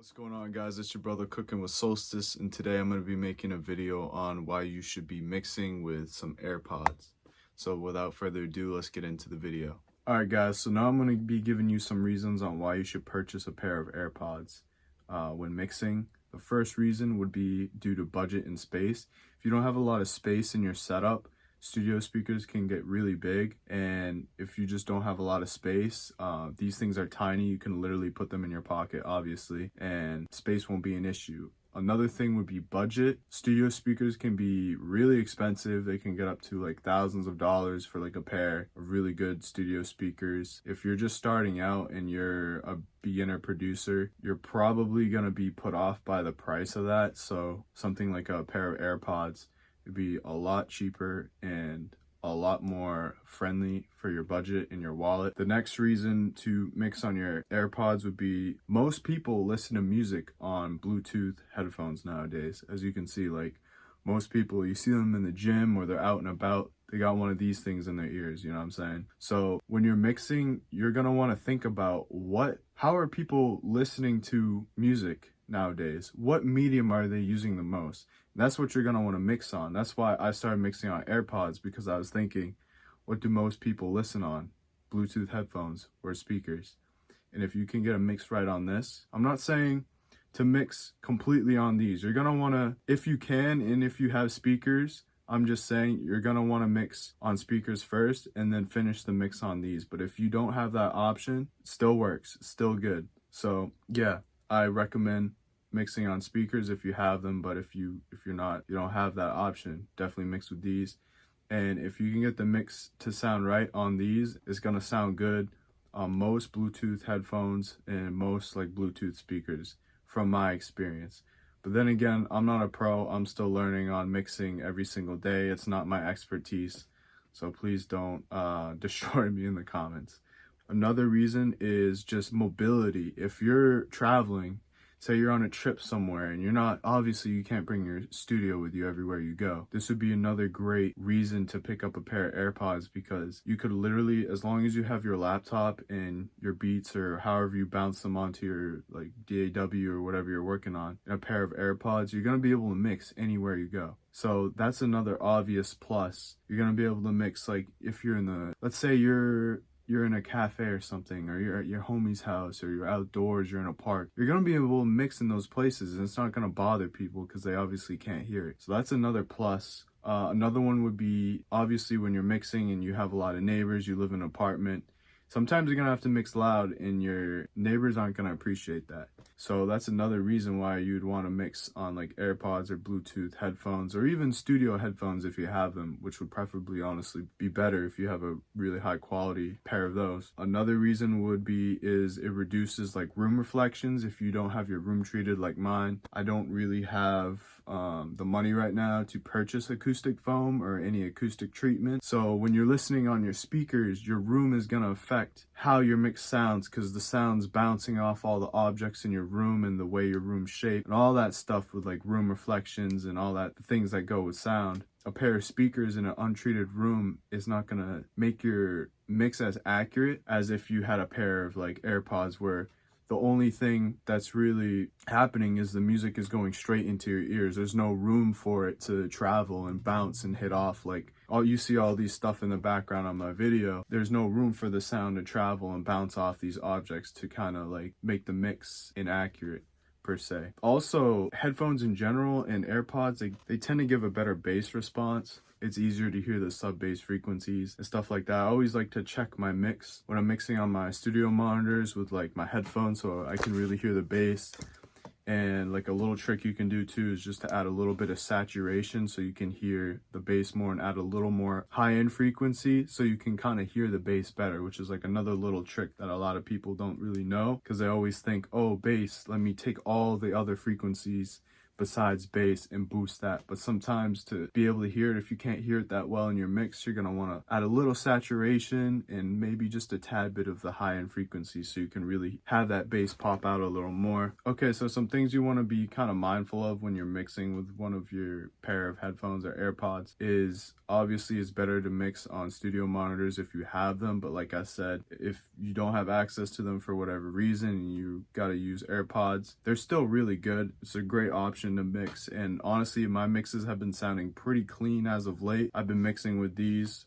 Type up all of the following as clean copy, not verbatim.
What's going on, guys? It's your brother Cooking with Solstice, and today I'm going to be making a video on why you should be mixing with some AirPods. So without further ado, let's get into the video. Alright guys, so now I'm going to be giving you some reasons on why you should purchase a pair of AirPods when mixing. The first reason would be due to budget and space. If you don't have a lot of space in your setup, studio speakers can get really big, and if you just don't have a lot of space, these things are tiny. You can literally put them in your pocket, obviously, and space won't be an issue. Another thing would be budget. Studio speakers can be really expensive. They can get up to like thousands of dollars for like a pair of really good studio speakers. If you're just starting out and you're a beginner producer, you're probably gonna be put off by the price of that. So something like a pair of AirPods would be a lot cheaper and a lot more friendly for your budget and your wallet. The next reason to mix on your AirPods would be most people listen to music on Bluetooth headphones nowadays. As you can see, like most people, you see them in the gym or they're out and about, they got one of these things in their ears, you know what I'm saying? So when you're mixing, you're gonna wanna think about how are people listening to music nowadays? What medium are they using the most? And that's what you're gonna wanna mix on. That's why I started mixing on AirPods, because I was thinking, what do most people listen on? Bluetooth headphones or speakers. And if you can get a mix right on this, I'm not saying to mix completely on these. You're gonna wanna, if you can, and if you have speakers, I'm just saying you're gonna wanna mix on speakers first and then finish the mix on these. But if you don't have that option, it still works, it's still good. So yeah, I recommend mixing on speakers if you have them, but if you don't have that option, definitely mix with these. And if you can get the mix to sound right on these, it's gonna sound good on most Bluetooth headphones and most like Bluetooth speakers from my experience. But then again, I'm not a pro. I'm still learning on mixing every single day. It's not my expertise, so please don't destroy me in the comments. Another reason is just mobility. If you're traveling, say you're on a trip somewhere and obviously you can't bring your studio with you everywhere you go. This would be another great reason to pick up a pair of AirPods, because you could literally, as long as you have your laptop and your Beats or however you bounce them onto your like DAW or whatever you're working on, and a pair of AirPods, you're gonna be able to mix anywhere you go. So that's another obvious plus. You're gonna be able to mix, like if you're let's say you're in a cafe or something, or you're at your homie's house, or you're outdoors, you're in a park, you're going to be able to mix in those places and it's not going to bother people because they obviously can't hear it. So that's another plus. Another one would be, obviously when you're mixing and you have a lot of neighbors, you live in an apartment, sometimes you're going to have to mix loud and your neighbors aren't going to appreciate that. So that's another reason why you'd want to mix on like AirPods or Bluetooth headphones, or even studio headphones if you have them, which would preferably honestly be better if you have a really high quality pair of those. Another reason would be is it reduces like room reflections if you don't have your room treated like mine. I don't really have the money right now to purchase acoustic foam or any acoustic treatment. So when you're listening on your speakers, your room is going to affect how your mix sounds, because the sound's bouncing off all the objects in your room and the way your room's shaped and all that stuff with like room reflections and all that, the things that go with sound. A pair of speakers in an untreated room is not gonna make your mix as accurate as if you had a pair of like AirPods, where the only thing that's really happening is the music is going straight into your ears. There's no room for it to travel and bounce and hit off. Like you see all these stuff in the background on my video. There's no room for the sound to travel and bounce off these objects to kind of like make the mix inaccurate per se. Also, headphones in general and AirPods, they tend to give a better bass response. It's easier to hear the sub-bass frequencies and stuff like that. I always like to check my mix when I'm mixing on my studio monitors with like my headphones, so I can really hear the bass. And like a little trick you can do too is just to add a little bit of saturation so you can hear the bass more, and add a little more high-end frequency so you can kind of hear the bass better, which is like another little trick that a lot of people don't really know, because they always think, oh, bass, let me take all the other frequencies, besides bass and boost that. But sometimes to be able to hear it, if you can't hear it that well in your mix, you're going to want to add a little saturation and maybe just a tad bit of the high end frequency so you can really have that bass pop out a little more. Okay, so some things you want to be kind of mindful of when you're mixing with one of your pair of headphones or AirPods is obviously it's better to mix on studio monitors if you have them, but like I said, if you don't have access to them for whatever reason and you got to use AirPods, they're still really good. It's a great option to mix, and honestly my mixes have been sounding pretty clean as of late. I've been mixing with these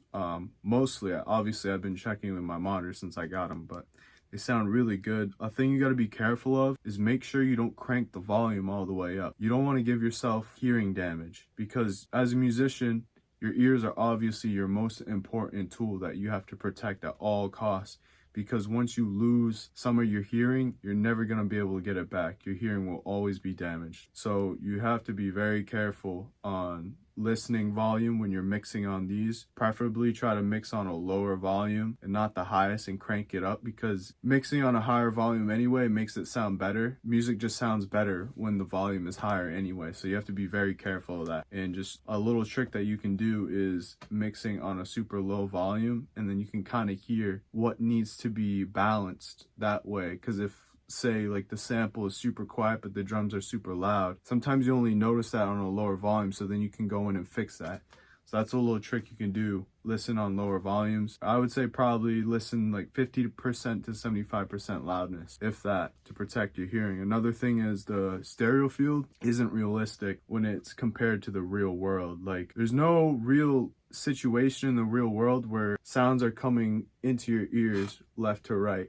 mostly. Obviously I've been checking with my monitor since I got them, but they sound really good. A thing you got to be careful of is make sure you don't crank the volume all the way up. You don't want to give yourself hearing damage, because as a musician, your ears are obviously your most important tool that you have to protect at all costs, because once you lose some of your hearing, you're never going to be able to get it back. Your hearing will always be damaged. So you have to be very careful on listening volume when you're mixing on these. Preferably try to mix on a lower volume and not the highest and crank it up, because mixing on a higher volume anyway makes it sound better. Music just sounds better when the volume is higher anyway, so you have to be very careful of that. And just a little trick that you can do is mixing on a super low volume, and then you can kind of hear what needs to be balanced that way. Because if say like the sample is super quiet but the drums are super loud, sometimes you only notice that on a lower volume, so then you can go in and fix that. So that's a little trick you can do. Listen on lower volumes. I would say probably listen like 50% to 75% loudness, if that, to protect your hearing. Another thing is the stereo field isn't realistic when it's compared to the real world. Like there's no real situation in the real world where sounds are coming into your ears left to right.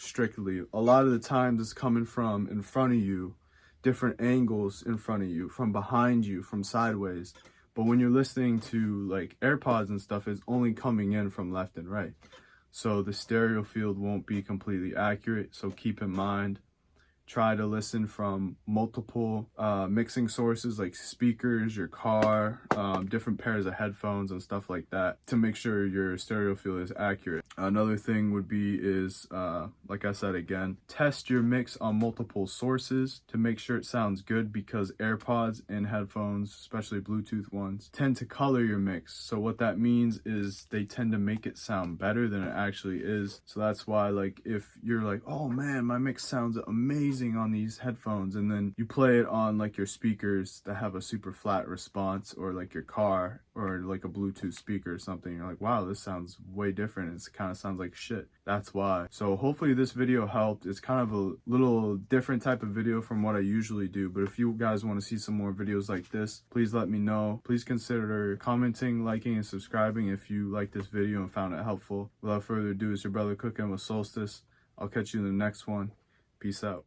Strictly, a lot of the times it's coming from in front of you, different angles in front of you, from behind you, from sideways. But when you're listening to like AirPods and stuff, it's only coming in from left and right, so the stereo field won't be completely accurate. So keep in mind, try to listen from multiple mixing sources like speakers, your car, different pairs of headphones and stuff like that, to make sure your stereo field is accurate. Another thing would be is, like I said again, test your mix on multiple sources to make sure it sounds good, because AirPods and headphones, especially Bluetooth ones, tend to color your mix. So what that means is they tend to make it sound better than it actually is. So that's why, like, if you're like, oh man, my mix sounds amazing on these headphones, and then you play it on like your speakers that have a super flat response, or like your car, or like a Bluetooth speaker or something, you're like, wow, this sounds way different. It kind of sounds like shit. That's why. So hopefully this video helped. It's kind of a little different type of video from what I usually do, but if you guys want to see some more videos like this, please let me know. Please consider commenting, liking, and subscribing if you liked this video and found it helpful. Without further ado, it's your brother Cooking with Solstice. I'll catch you in the next one. Peace out.